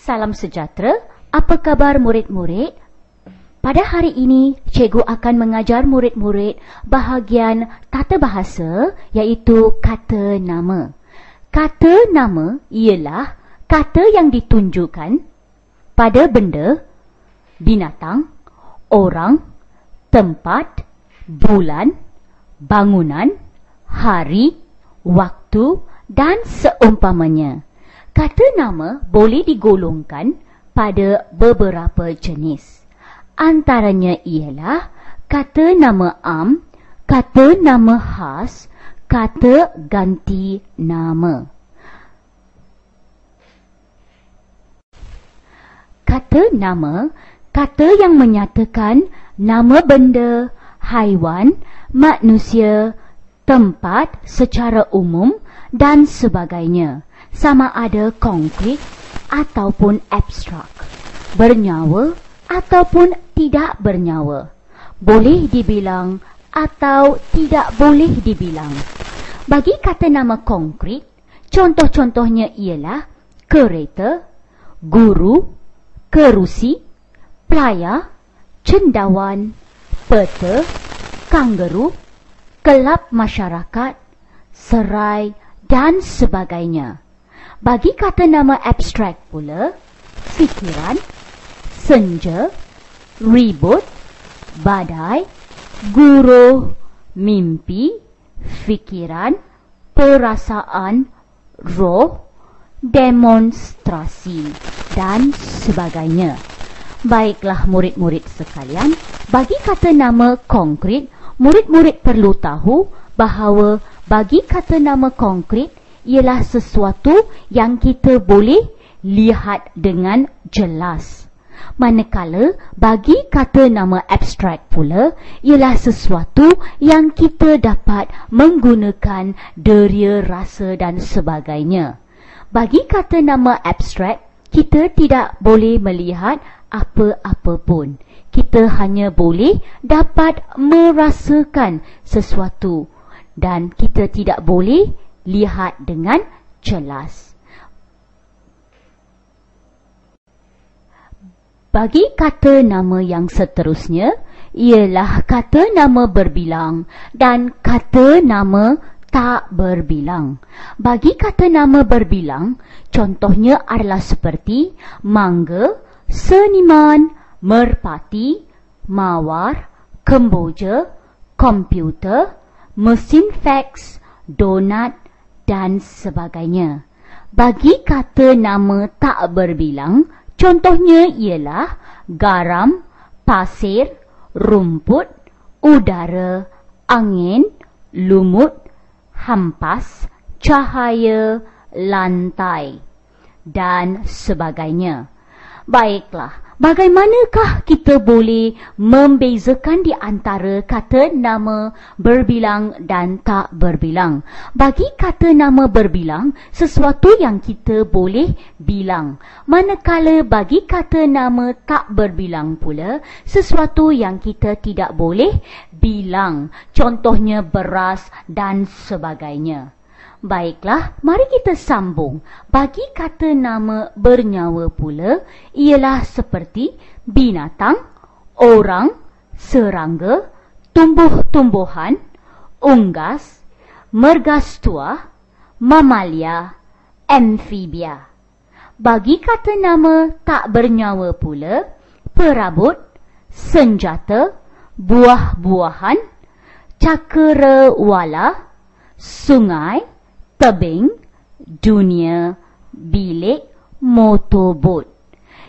Salam sejahtera, apa khabar murid-murid? Pada hari ini, cikgu akan mengajar murid-murid bahagian tata bahasa iaitu kata nama. Kata nama ialah kata yang ditunjukkan pada benda, binatang, orang, tempat, bulan, bangunan, hari, waktu dan seumpamanya. Kata nama boleh digolongkan pada beberapa jenis. Antaranya ialah kata nama am, kata nama khas, kata ganti nama. Kata nama, kata yang menyatakan nama benda, haiwan, manusia, tempat secara umum dan sebagainya. Sama ada konkret ataupun abstrak, bernyawa ataupun tidak bernyawa, boleh dibilang atau tidak boleh dibilang. Bagi kata nama konkret, contoh-contohnya ialah kereta, guru, kerusi, playa, cendawan, peta, kangaroo, kelab masyarakat, serai dan sebagainya. Bagi kata nama abstrak pula, fikiran, senja, ribut, badai, guruh, mimpi, fikiran, perasaan, roh, demonstrasi dan sebagainya. Baiklah murid-murid sekalian, bagi kata nama konkret, murid-murid perlu tahu bahawa bagi kata nama konkret ialah sesuatu yang kita boleh lihat dengan jelas. Manakala bagi kata nama abstrak pula ialah sesuatu yang kita dapat menggunakan deria rasa dan sebagainya. Bagi kata nama abstrak, kita tidak boleh melihat apa-apa pun. Kita hanya boleh dapat merasakan sesuatu dan kita tidak boleh lihat dengan jelas. Bagi kata nama yang seterusnya ialah kata nama berbilang dan kata nama tak berbilang. Bagi kata nama berbilang, contohnya adalah seperti mangga, seniman, merpati, mawar, kemboja, komputer, mesin fax, donat dan sebagainya. Bagi kata nama tak berbilang, contohnya ialah garam, pasir, rumput, udara, angin, lumut, hampas, cahaya, lantai dan sebagainya. Baiklah, bagaimanakah kita boleh membezakan di antara kata nama berbilang dan tak berbilang? Bagi kata nama berbilang, sesuatu yang kita boleh bilang. Manakala bagi kata nama tak berbilang pula, sesuatu yang kita tidak boleh bilang. Contohnya beras dan sebagainya. Baiklah, mari kita sambung. Bagi kata nama bernyawa pula ialah seperti binatang, orang, serangga, tumbuh-tumbuhan, unggas, mergastua, mamalia, amfibia. Bagi kata nama tak bernyawa pula, perabot, senjata, buah-buahan, cakrawala, sungai, tebing, dunia, bilik, motorbot.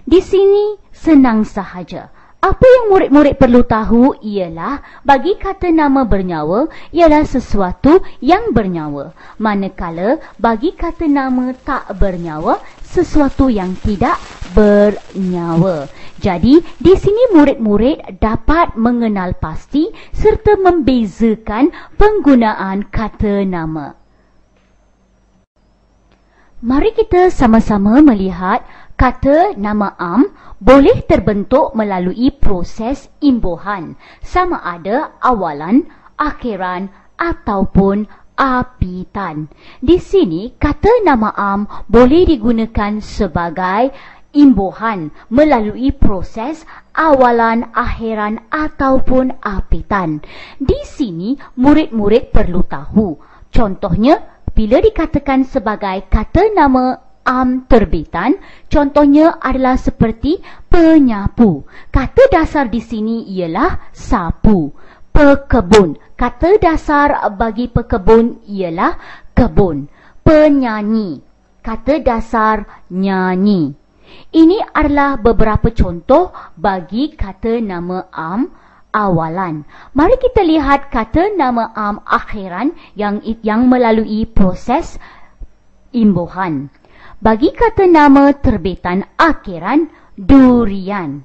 Di sini senang sahaja. Apa yang murid-murid perlu tahu ialah bagi kata nama bernyawa ialah sesuatu yang bernyawa. Manakala bagi kata nama tak bernyawa sesuatu yang tidak bernyawa. Jadi di sini murid-murid dapat mengenal pasti serta membezakan penggunaan kata nama. Mari kita sama-sama melihat kata nama am boleh terbentuk melalui proses imbuhan, sama ada awalan, akhiran ataupun apitan. Di sini kata nama am boleh digunakan sebagai imbuhan melalui proses awalan, akhiran ataupun apitan. Di sini murid-murid perlu tahu. Contohnya, bila dikatakan sebagai kata nama am terbitan, contohnya adalah seperti penyapu. Kata dasar di sini ialah sapu. Pekebun, kata dasar bagi pekebun ialah kebun. Penyanyi, kata dasar nyanyi. Ini adalah beberapa contoh bagi kata nama am awalan. Mari kita lihat kata nama am akhiran yang melalui proses imbuhan. Bagi kata nama terbitan akhiran, durian,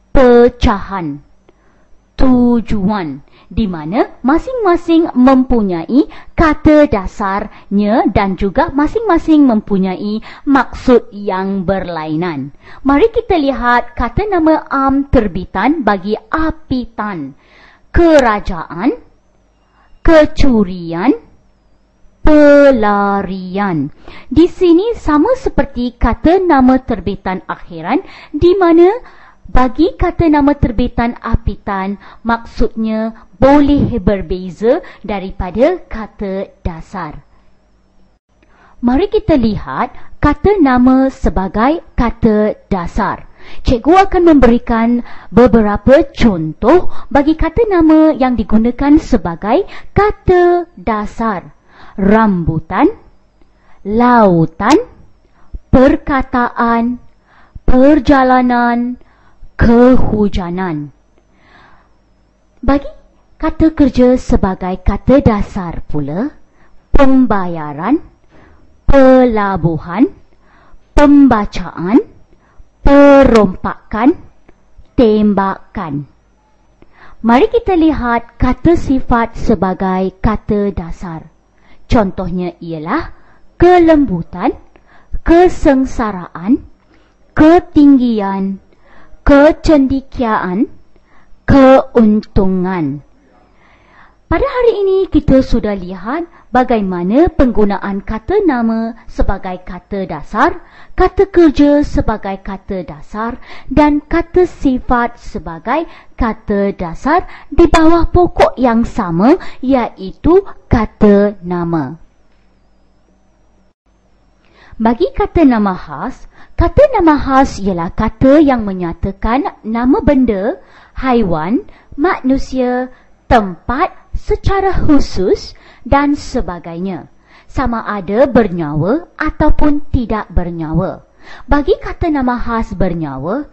pecahan, tujuan, di mana masing-masing mempunyai kata dasarnya dan juga masing-masing mempunyai maksud yang berlainan. Mari kita lihat kata nama am terbitan bagi apitan. Kerajaan, kecurian, pelarian. Di sini sama seperti kata nama terbitan akhiran, di mana bagi kata nama terbitan apitan, maksudnya boleh berbeza daripada kata dasar. Mari kita lihat kata nama sebagai kata dasar. Cikgu akan memberikan beberapa contoh bagi kata nama yang digunakan sebagai kata dasar. Rambutan, lautan, perkataan, perjalanan, kehujanan. Bagi kata kerja sebagai kata dasar pula, pembayaran, pelabuhan, pembacaan, perompakan, tembakan. Mari kita lihat kata sifat sebagai kata dasar. Contohnya ialah kelembutan, kesengsaraan, ketinggian, kecendikiaan, keuntungan. Pada hari ini kita sudah lihat bagaimana penggunaan kata nama sebagai kata dasar, kata kerja sebagai kata dasar dan kata sifat sebagai kata dasar di bawah pokok yang sama, iaitu kata nama. Bagi kata nama khas ialah kata yang menyatakan nama benda, haiwan, manusia, tempat secara khusus dan sebagainya, sama ada bernyawa ataupun tidak bernyawa. Bagi kata nama khas bernyawa,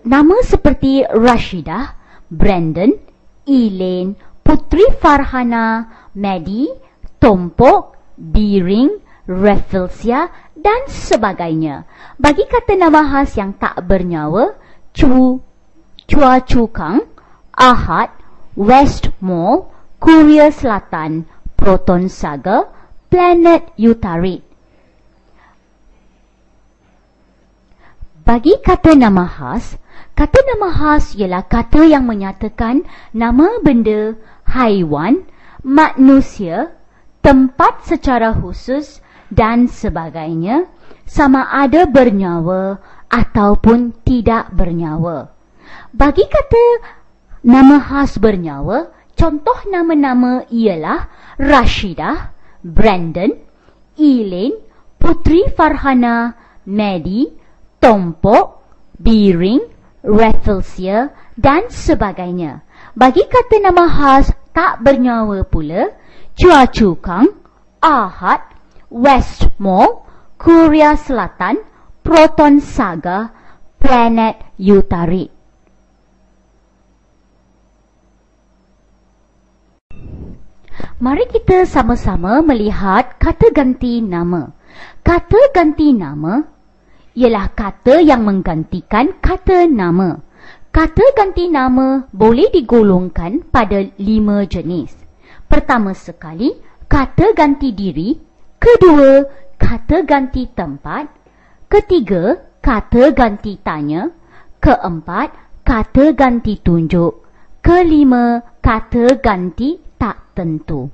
nama seperti Rashidah, Brandon, Elaine, Putri Farhana, Maddie, Tompok, Biring, Rafflesia dan sebagainya. Bagi kata nama khas yang tak bernyawa, Chua Chu Kang, Ahad, West Mall, Korea Selatan, Proton Saga, Planet Utarid. Bagi kata nama khas ialah kata yang menyatakan nama benda, haiwan, manusia, tempat secara khusus dan sebagainya, sama ada bernyawa ataupun tidak bernyawa. Bagi kata nama khas bernyawa, contoh nama-nama ialah Rashidah, Brandon, Elaine, Putri Farhana, Maddie, Tompok, Biring, Rafflesia dan sebagainya. Bagi kata nama khas tak bernyawa pula, Chua Chu Kang, Ahad, West Mall, Korea Selatan, Proton Saga, Planet Utarid. Mari kita sama-sama melihat kata ganti nama. Kata ganti nama ialah kata yang menggantikan kata nama. Kata ganti nama boleh digolongkan pada 5 jenis. Pertama sekali, kata ganti diri. Kedua, kata ganti tempat. Ketiga, kata ganti tanya. Keempat, kata ganti tunjuk. Kelima, kata ganti tak tentu.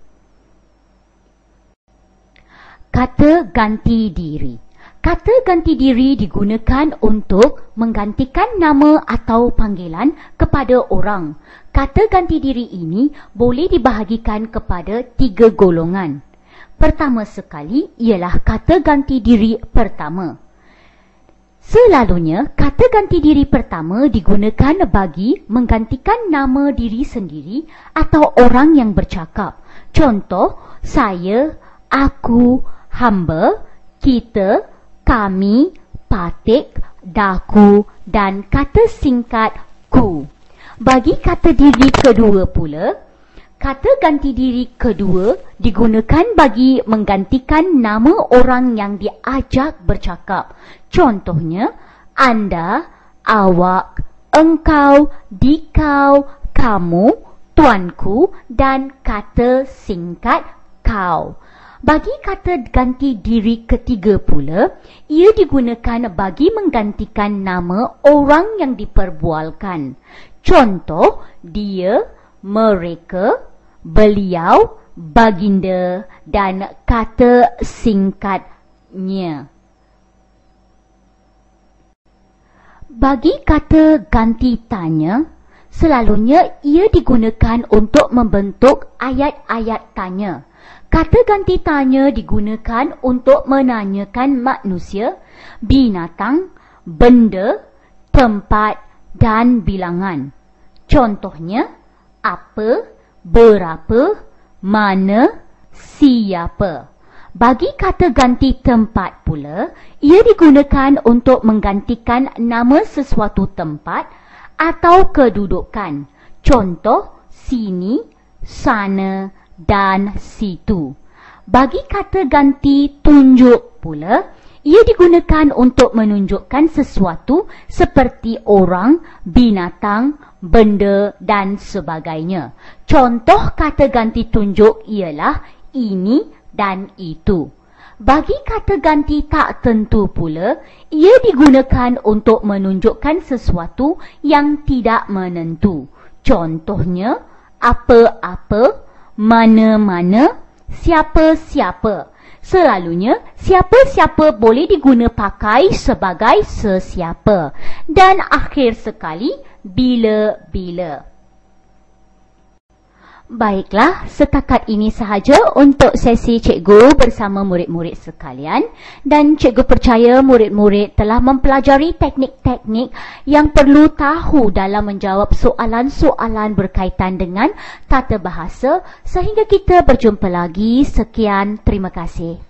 Kata ganti diri. Kata ganti diri digunakan untuk menggantikan nama atau panggilan kepada orang. Kata ganti diri ini boleh dibahagikan kepada 3 golongan. Pertama sekali ialah kata ganti diri pertama. Selalunya, kata ganti diri pertama digunakan bagi menggantikan nama diri sendiri atau orang yang bercakap. Contoh, saya, aku, hamba, kita, kami, patik, daku dan kata singkat ku. Bagi kata diri kedua pula, kata ganti diri kedua digunakan bagi menggantikan nama orang yang diajak bercakap. Contohnya, anda, awak, engkau, dikau, kamu, tuanku dan kata singkat kau. Bagi kata ganti diri ketiga pula, ia digunakan bagi menggantikan nama orang yang diperbualkan. Contoh, dia, mereka, beliau, baginda dan kata singkatnya. Bagi kata ganti tanya, selalunya ia digunakan untuk membentuk ayat-ayat tanya. Kata ganti tanya digunakan untuk menanyakan manusia, binatang, benda, tempat dan bilangan. Contohnya, apa, berapa, mana, siapa. Bagi kata ganti tempat pula, ia digunakan untuk menggantikan nama sesuatu tempat atau kedudukan. Contoh, sini, sana dan situ. Bagi kata ganti tunjuk pula, ia digunakan untuk menunjukkan sesuatu seperti orang, binatang, benda dan sebagainya. Contoh kata ganti tunjuk ialah ini dan itu. Bagi kata ganti tak tentu pula, ia digunakan untuk menunjukkan sesuatu yang tidak menentu. Contohnya, apa-apa, mana-mana, siapa-siapa. Selalunya, siapa-siapa boleh diguna pakai sebagai sesiapa. Dan akhir sekali, bila-bila. Baiklah, setakat ini sahaja untuk sesi cikgu bersama murid-murid sekalian. Dan cikgu percaya murid-murid telah mempelajari teknik-teknik yang perlu tahu dalam menjawab soalan-soalan berkaitan dengan tata bahasa. Sehingga kita berjumpa lagi. Sekian, terima kasih.